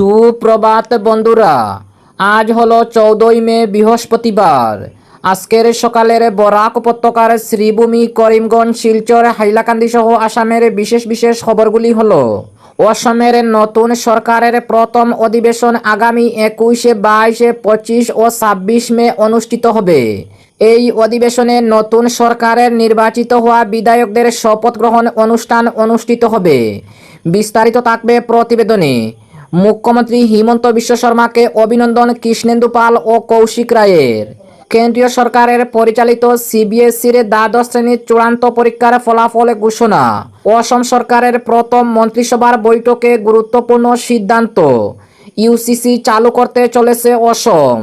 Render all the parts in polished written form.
সুপ্রভাত বন্ধুরা, আজ হলো 14ই মে বৃহস্পতিবার। আজকের সকালের বরাক উপত্যকার শ্রীভূমি, করিমগঞ্জ, শিলচর, হাইলাকান্দি সহ আসামের বিশেষ বিশেষ খবরগুলি হলো: অসমের নতুন সরকারের প্রথম অধিবেশন আগামী 21, 22, 25 ও 26 মে অনুষ্ঠিত হবে। এই অধিবেশনে নতুন সরকারের নির্বাচিত হওয়া বিধায়কদের শপথ গ্রহণ অনুষ্ঠান অনুষ্ঠিত হবে। বিস্তারিত থাকবে প্রতিবেদনে। মুখ্যমন্ত্রী হিমন্ত বিশ্ব শর্মাকে অভিনন্দন কৃষ্ণেন্দু পাল ও কৌশিক রায়ের। কেন্দ্রীয় সরকারের পরিচালিত সিবিএসইর দ্বাদশ শ্রেণীর চূড়ান্ত পরীক্ষার ফলাফল ঘোষণা। অসম সরকারের প্রথম মন্ত্রিসভার বৈঠকে গুরুত্বপূর্ণ সিদ্ধান্ত। ইউসিসি চালু করতে চলেছে অসম।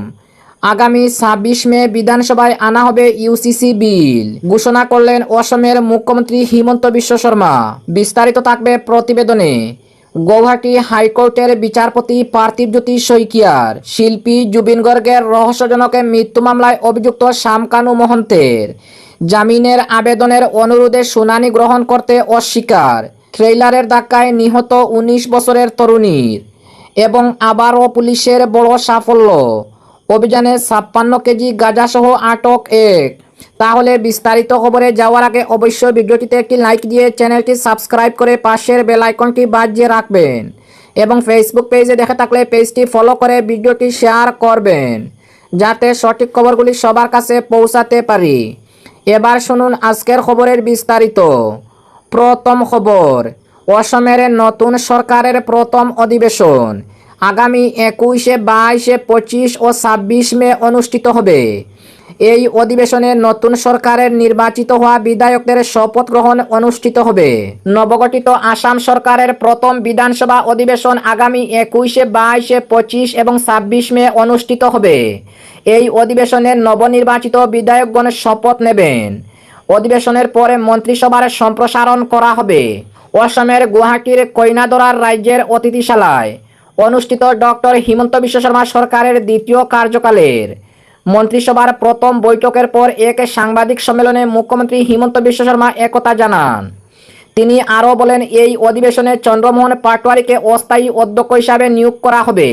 আগামী 26 মে বিধানসভায় আনা হবে ইউসিসি বিল, ঘোষণা করলেন অসমের মুখ্যমন্ত্রী হিমন্ত বিশ্ব শর্মা। বিস্তারিত থাকবে প্রতিবেদনে। গৌহাটি হাইকোর্টের বিচারপতি পার্থিবজ্যোতি শইকিয়ার শিল্পী জুবিন গর্গের রহস্যজনক মৃত্যু মামলায় অভিযুক্ত শামকানু মহন্তের জামিনের আবেদনের অনুরোধে শুনানি গ্রহণ করতে অস্বীকার। ট্রেইলারের ধাক্কায় নিহত 19 বছরের তরুণীর। এবং আবারও পুলিশের বড় সাফল্য, অভিযানে 56 কেজি গাঁজাসহ আটক এক। তাহলে বিস্তারিত খবরে যাওয়ার আগে অবশ্যই ভিডিওটিতে একটি লাইক দিয়ে চ্যানেলটি সাবস্ক্রাইব করে পাশের বেল আইকনটি বাজিয়ে রাখবেন এবং ফেসবুক পেজে দেখে থাকলে পেজটি ফলো করে ভিডিওটি শেয়ার করবেন, যাতে সঠিক খবরগুলি সবার কাছে পৌঁছাতে পারি। এবার শুনুন আজকের খবরের বিস্তারিত। প্রথম খবর, অসমের নতুন সরকারের প্রথম অধিবেশন আগামী 21, 22, 25 ও 26 মে অনুষ্ঠিত হবে। এই অধিবেশনে নতুন সরকারের নির্বাচিত হওয়া বিধায়কদের শপথ গ্রহণ অনুষ্ঠিত হবে। নবগঠিত আসাম সরকারের প্রথম বিধানসভা অধিবেশন আগামী 21, 22, 25 এবং 26 মে অনুষ্ঠিত হবে। এই অধিবেশনে নবনির্বাচিত বিধায়কগণ শপথ নেবেন। অধিবেশনের পরে মন্ত্রিসভার সম্প্রসারণ করা হবে। অসমের গুয়াহাটির কইনাদরার রাজ্যের অতিথিশালায় অনুষ্ঠিত ডক্টর হিমন্ত বিশ্ব শর্মা সরকারের দ্বিতীয় কার্যকালের মন্ত্রিসভার প্রথম বৈঠকের পর এক সাংবাদিক সম্মেলনে মুখ্যমন্ত্রী হিমন্ত বিশ্ব শর্মা একথা জানান। তিনি আরও বলেন, এই অধিবেশনে চন্দ্রমোহন পাটোয়ারিকে অস্থায়ী অধ্যক্ষ হিসাবে নিয়োগ করা হবে।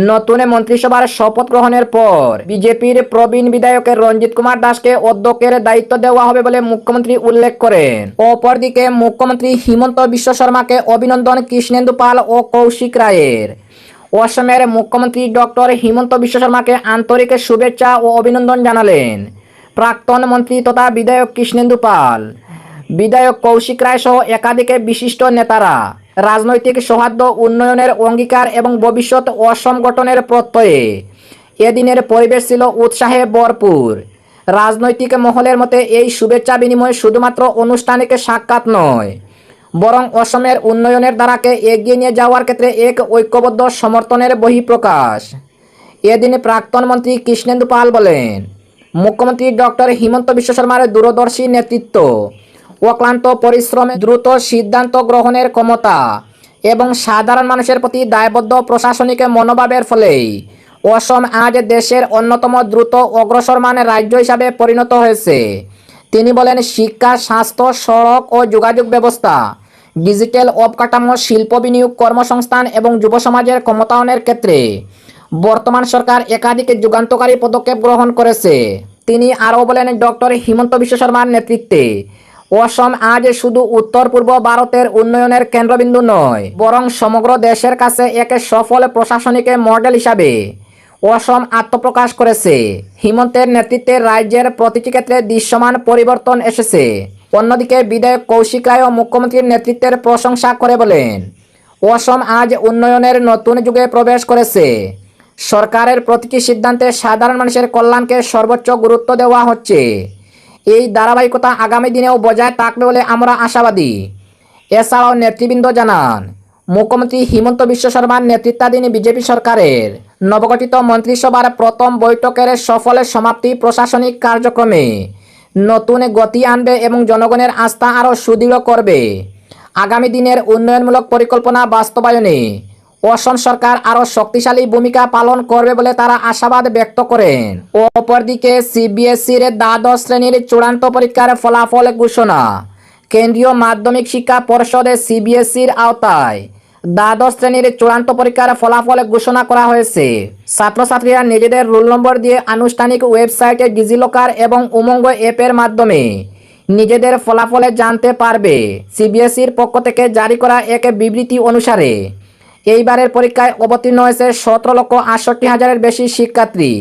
নতুন মন্ত্রিসভার শপথ গ্রহণের পর বিজেপির প্রবীণ বিধায়কের রঞ্জিত কুমার দাসকে অধ্যক্ষের দায়িত্ব দেওয়া হবে বলে মুখ্যমন্ত্রী উল্লেখ করেন। অপরদিকে মুখ্যমন্ত্রী হিমন্ত বিশ্ব শর্মাকে অভিনন্দন কৃষ্ণেন্দু পাল ও কৌশিক রায়ের। অসমের মুখ্যমন্ত্রী ডক্টর হিমন্ত বিশ্ব শর্মাকে আন্তরিক শুভেচ্ছা ও অভিনন্দন জানালেন প্রাক্তন মন্ত্রী তথা বিধায়ক কৃষ্ণেন্দু পাল, বিধায়ক কৌশিক রায় সহ একাধিক বিশিষ্ট নেতারা। রাজনৈতিক সৌহার্দ্য, উন্নয়নের অঙ্গীকার এবং ভবিষ্যৎ অসম গঠনের প্রত্যয়ে এদিনের পরিবেশ ছিল উৎসাহে ভরপুর। রাজনৈতিক মহলের মতে এই শুভেচ্ছা বিনিময় শুধুমাত্র আনুষ্ঠানিক সাক্ষাৎ নয়, বরং অসমের উন্নয়নের ধারাকে এগিয়ে নিয়ে যাওয়ার ক্ষেত্রে এক ঐক্যবদ্ধ সমর্থনের বহিঃপ্রকাশ। এদিন প্রাক্তন মন্ত্রী কৃষ্ণেন্দু পাল বলেন, মুখ্যমন্ত্রী ডক্টর হিমন্ত বিশ্ব শর্মার দূরদর্শী নেতৃত্ব, অক্লান্ত পরিশ্রমে দ্রুত সিদ্ধান্ত গ্রহণের ক্ষমতা এবং সাধারণ মানুষের প্রতি দায়বদ্ধ প্রশাসনিক মনোভাবের ফলেই অসম আজ দেশের অন্যতম দ্রুত অগ্রসরমান রাজ্য হিসাবে পরিণত হয়েছে। তিনি বলেন, শিক্ষা, স্বাস্থ্য, সড়ক ও যোগাযোগ ব্যবস্থা, ডিজিটাল অবকাঠামো, শিল্প বিনিয়োগ, কর্মসংস্থান এবং যুব সমাজের ক্ষমতায়নের ক্ষেত্রে বর্তমান সরকার একাধিক যুগান্তকারী পদক্ষেপ গ্রহণ করেছে। তিনি আরও বলেন, ডক্টর হিমন্ত বিশ্ব শর্মার নেতৃত্বে অসম আজ শুধু উত্তর পূর্ব ভারতের উন্নয়নের কেন্দ্রবিন্দু নয়, বরং সমগ্র দেশের কাছে এক সফল প্রশাসনিক মডেল হিসাবে অসম আত্মপ্রকাশ করেছে। হিমন্তের নেতৃত্বে রাজ্যের প্রতিটি ক্ষেত্রে দৃশ্যমান পরিবর্তন এসেছে। অন্যদিকে বিধায়ক কৌশিক রায় মুখ্যমন্ত্রীর নেতৃত্বের প্রশংসা করে বলেন, অসম আজ উন্নয়নের নতুন যুগে প্রবেশ করেছে। সরকারের প্রতিটি সিদ্ধান্তে সাধারণ মানুষের কল্যাণকে সর্বোচ্চ গুরুত্ব দেওয়া হচ্ছে। এই ধারাবাহিকতা আগামী দিনেও বজায় থাকবে বলে আমরা আশাবাদী। এছাড়াও নেতৃবৃন্দ জানান, মুখ্যমন্ত্রী হিমন্ত বিশ্ব শর্মার নেতৃত্বাধীন বিজেপি সরকারের নবগঠিত মন্ত্রিসভার প্রথম বৈঠকের সফল সমাপ্তি প্রশাসনিক কার্যক্রমে নতুন গতি আনবে এবং জনগণের আস্থা আরও সুদৃঢ় করবে। আগামী দিনের উন্নয়নমূলক পরিকল্পনা বাস্তবায়নে অসম সরকার আরও শক্তিশালী ভূমিকা পালন করবে বলে তারা আশাবাদ ব্যক্ত করেন। অপরদিকে সিবিএসইর দ্বাদশ শ্রেণীর চূড়ান্ত পরীক্ষার ফলাফল ঘোষণা। কেন্দ্রীয় মাধ্যমিক শিক্ষা পর্ষদের সিবিএসইর আওতায় দ্বাদশ শ্রেণীর চূড়ান্ত পরীক্ষার ফলাফল ঘোষণা করা হয়েছে। ছাত্রছাত্রীরা নিজেদের রোল নম্বর দিয়ে আনুষ্ঠানিক ওয়েবসাইটে ডিজিলকার এবং উমঙ্গ অ্যাপের মাধ্যমে নিজেদের ফলাফলে জানতে পারবে। সিবিএসইর পক্ষ থেকে জারি করা এক বিবৃতি অনুসারে এইবারের পরীক্ষায় অবতীর্ণ হয়েছে 17,68,000-এর বেশি শিক্ষার্থী।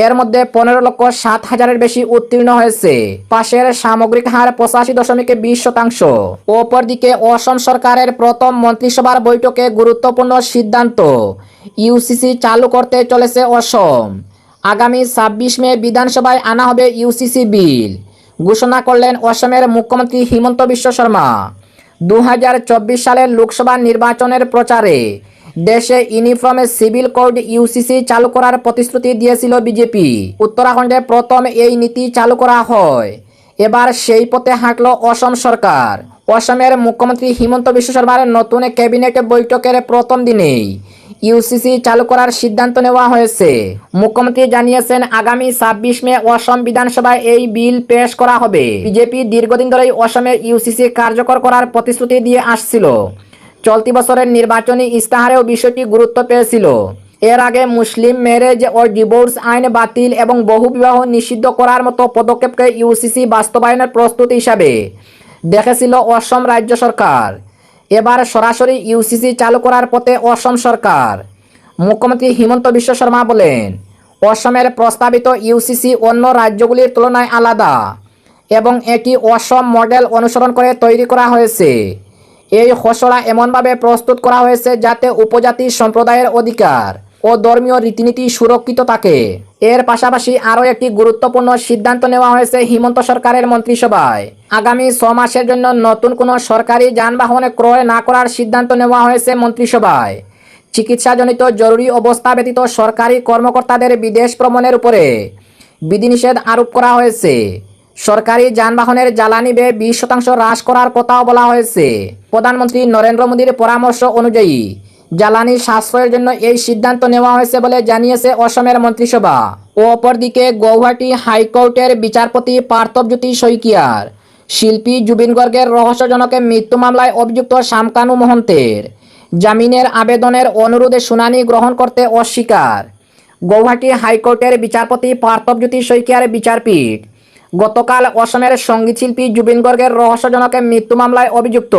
এর মধ্যে 15,07,000-এর বেশি উত্তীর্ণ হয়েছে। পাশের সামগ্রিক হার 85.20%। অপরদিকে অসম সরকারের প্রথম মন্ত্রিসভার বৈঠকে গুরুত্বপূর্ণ সিদ্ধান্ত, ইউসিসি চালু করতে চলেছে অসম। আগামী 26 মে বিধানসভায় আনা হবে ইউসিসি বিল, ঘোষণা করলেন অসমের মুখ্যমন্ত্রী হিমন্ত বিশ্ব শর্মা। 2024 সালের লোকসভা নির্বাচনের প্রচারে দেশে ইউনিফর্ম সিভিল কোড ইউসিসি চালু করার প্রতিশ্রুতি দিয়েছিল বিজেপি। উত্তরাখণ্ডে প্রথম এই নীতি চালু করা হয়। এবার সেই পথে হাঁটল অসম সরকার। অসমের মুখ্যমন্ত্রী হিমন্ত বিশ্ব শর্মার নতুন ক্যাবিনেট বৈঠকের প্রথম দিনেই ইউসিসি চালু করার সিদ্ধান্ত নেওয়া হয়েছে। মুখ্যমন্ত্রী জানিয়েছেন, আগামী 26 মে অসম বিধানসভায় এই বিল পেশ করা হবে। বিজেপি দীর্ঘদিন ধরেই অসমে ইউসিসি কার্যকর করার প্রতিশ্রুতি দিয়ে আসছিল। চলতি বছরের নির্বাচনী ইস্তাহারেও বিষয়টি গুরুত্ব পেয়েছিল। এর আগে মুসলিম ম্যারেজ ও ডিভোর্স আইন বাতিল এবং বহুবিবাহ নিষিদ্ধ করার মতো পদক্ষেপকে ইউসিসি বাস্তবায়নের প্রস্তুতি হিসাবে দেখেছিল অসম রাজ্য সরকার। এবার সরাসরি ইউসিসি চালু করার পথে অসম সরকার। মুখ্যমন্ত্রী হিমন্ত বিশ্ব শর্মা বলেন, অসমের প্রস্তাবিত ইউসিসি অন্য রাজ্যগুলির তুলনায় আলাদা এবং এটি অসম মডেল অনুসরণ করে তৈরি করা হয়েছে। এই খসড়া এমনভাবে প্রস্তুত করা হয়েছে যাতে উপজাতি সম্প্রদায়ের অধিকার ও ধর্মীয় রীতিনীতি সুরক্ষিত থাকে। এর পাশাপাশি আরও একটি গুরুত্বপূর্ণ সিদ্ধান্ত নেওয়া হয়েছে হিমন্ত সরকারের মন্ত্রিসভায়। আগামী 6 মাসের জন্য নতুন কোনো সরকারি যানবাহন ক্রয় না করার সিদ্ধান্ত নেওয়া হয়েছে মন্ত্রিসভায়। চিকিৎসাজনিত জরুরি অবস্থা ব্যতীত সরকারি কর্মকর্তাদের বিদেশ ভ্রমণের উপরে বিধিনিষেধ আরোপ করা হয়েছে। সরকারি যানবাহনের জ্বালানি ব্যয় 20% হ্রাস করার কথাও বলা হয়েছে। প্রধানমন্ত্রী নরেন্দ্র মোদীর পরামর্শ অনুযায়ী জ্বালানি সাশ্রয়ের জন্য এই সিদ্ধান্ত নেওয়া হয়েছে বলে জানিয়েছে অসমের মন্ত্রিসভা। অপরদিকে গৌহাটি হাইকোর্টের বিচারপতি পার্থজ্যোতি শইকিয়ার শিল্পী জুবিন গর্গের রহস্যজনক মৃত্যু মামলায় অভিযুক্ত শামকানু মহন্তের জামিনের আবেদনের অনুরোধে শুনানি গ্রহণ করতে অস্বীকার। গৌহাটি হাইকোর্টের বিচারপতি পার্থজ্যোতি শইকিয়ার বিচারপীঠ গতকাল অসমের সঙ্গীতশিল্পী জুবিন গর্গের রহস্যজনক মৃত্যু মামলায় অভিযুক্ত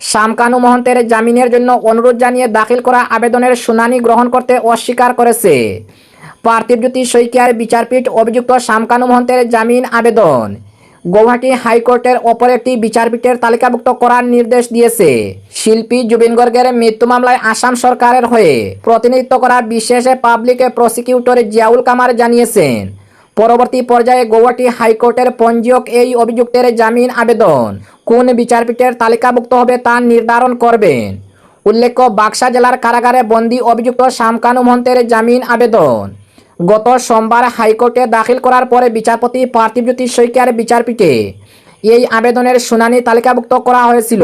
শামকানু মহন্তের জামিনের জন্য অনুরোধ জানিয়ে দাখিল করা আবেদনের শুনানি গ্রহণ করতে অস্বীকার করেছে। পার্থজ্যোতি শইকিয়ার বিচারপীঠ অভিযুক্ত শামকানু মহন্তের জামিন আবেদন গৌহাটি হাইকোর্টের অপর একটি বিচারপীঠের তালিকাভুক্ত করার নির্দেশ দিয়েছে। শিল্পী জুবিন গর্গের মৃত্যু মামলায় আসাম সরকারের হয়ে প্রতিনিধিত্ব করা বিশেষ পাবলিক প্রসিকিউটর জিয়াউল কামার জানিয়েছেন, পরবর্তী পর্যায়ে গৌহাটি হাইকোর্টের পঞ্জীয়ক এই অভিযুক্তের জামিন আবেদন কোন বিচারপীঠের তালিকাভুক্ত হবে তা নির্ধারণ করবেন। উল্লেখ্য, বাক্সা জেলার কারাগারে বন্দী অভিযুক্ত শামকানু মহন্তের জামিন আবেদন গত সোমবার হাইকোর্টে দাখিল করার পরে বিচারপতি পার্থজ্যোতি শইকিয়ার বিচারপীঠে এই আবেদনের শুনানি তালিকাভুক্ত করা হয়েছিল।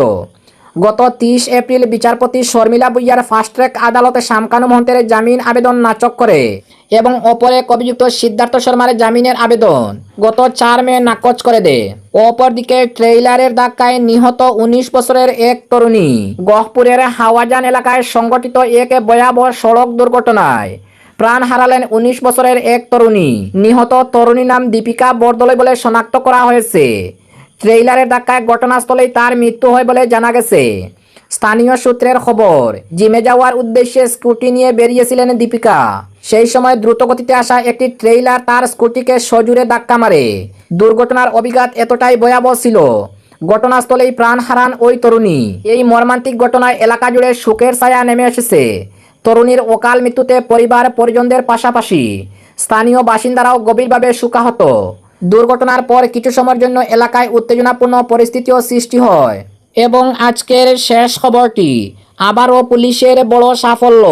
গত 30 এপ্রিল বিচারপতি শর্মিলা ভূঁইয়ার ফাস্ট ট্র্যাক আদালতে শামকানু মহন্তের জামিন আবেদন নাকচ করে এবং অপর এক অভিযুক্ত সিদ্ধার্থ শর্মার জামিনের আবেদন গত 4 মে নাকচ করে দেয়। অপরদিকে ট্রেইলারের ধাক্কায় নিহত 19 বছরের এক তরুণী। গহপুরের হাওয়াজান এলাকায় সংঘটিত এক ভয়াবহ সড়ক দুর্ঘটনায় প্রাণ হারালেন 19 বছরের এক তরুণী। নিহত তরুণীর নাম দীপিকা বরদলৈ বলে শনাক্ত করা হয়েছে। ট্রেইলারের ধাক্কায় ঘটনাস্থলেই তার মৃত্যু হয় বলে জানা গেছে। স্থানীয় সূত্রের খবর, জিমে যাওয়ার উদ্দেশ্যে স্কুটি নিয়ে বেরিয়েছিলেন দীপিকা। সেই সময় দ্রুতগতিতে আসা একটি ট্রেইলার তার স্কুটিকে সজোরে ধাক্কা মারে। দুর্ঘটনার অভিঘাত এতটাই ভয়াবহ ছিল, ঘটনাস্থলেই প্রাণ হারান ওই তরুণী। এই মর্মান্তিক ঘটনায় এলাকা জুড়ে শোকের ছায়া নেমে এসেছে। তরুণীর অকাল মৃত্যুতে পরিবার পরিজনদের পাশাপাশি স্থানীয় বাসিন্দারাও গভীরভাবে শোকাহত। দুর্ঘটনার পর কিছু সময়ের জন্য এলাকায় উত্তেজনাপূর্ণ পরিস্থিতিও সৃষ্টি হয়। এবং আজকের শেষ খবরটি, আবারও পুলিশের বড় সাফল্য।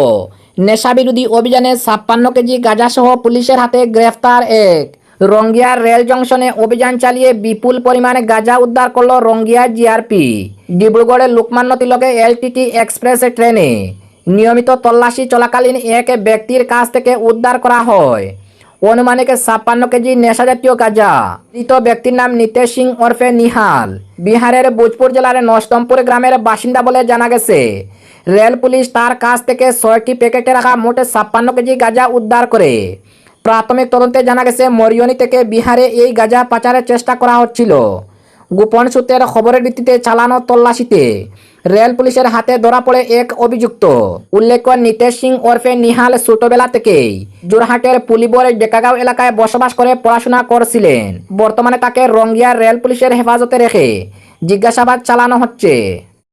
নেশাবিরোধী অভিযানে 56 কেজি গাঁজাসহ পুলিশের হাতে গ্রেফতার এক। রঙ্গিয়ার রেল জংশনে অভিযান চালিয়ে বিপুল পরিমাণে গাঁজা উদ্ধার করল রঙ্গিয়া জিআরপি। ডিব্রুগড়ের লোকমান্য তিলকে এলটিটি এক্সপ্রেস ট্রেনে নিয়মিত তল্লাশি চলাকালীন এক ব্যক্তির কাছ থেকে উদ্ধার করা হয় অনুমানিক 56 কেজি নেশাজাতীয় গাঁজা। মৃত ব্যক্তির নাম নিতেশ সিং ওরফে নিহাল। বিহারের ভোজপুর জেলার নস্তমপুর গ্রামের বাসিন্দা বলে জানা গেছে। রেল পুলিশ তার কাছ থেকে 6টি প্যাকেটে রাখা মোট 56 কেজি গাঁজা উদ্ধার করে। প্রাথমিক তদন্তে জানা গেছে মরিয়নি থেকে বিহারে এই গাঁজা পাচারের চেষ্টা করা হচ্ছিল। গোপন সূত্রের খবরের ভিত্তিতে চালানো তল্লাশিতে রেল পুলিশের হাতে ধরা পড়ে এক অভিযুক্ত। উল্লেখ্য, নিতেশ সিং ওরফে নিহাল ছোটবেলা থেকেই যোরহাটের পুলিবর ডেকাগাঁও এলাকায় বসবাস করে পড়াশোনা করছিলেন। বর্তমানে তাকে রঙ্গিয়া রেল পুলিশের হেফাজতে রেখে জিজ্ঞাসাবাদ চালানো হচ্ছে।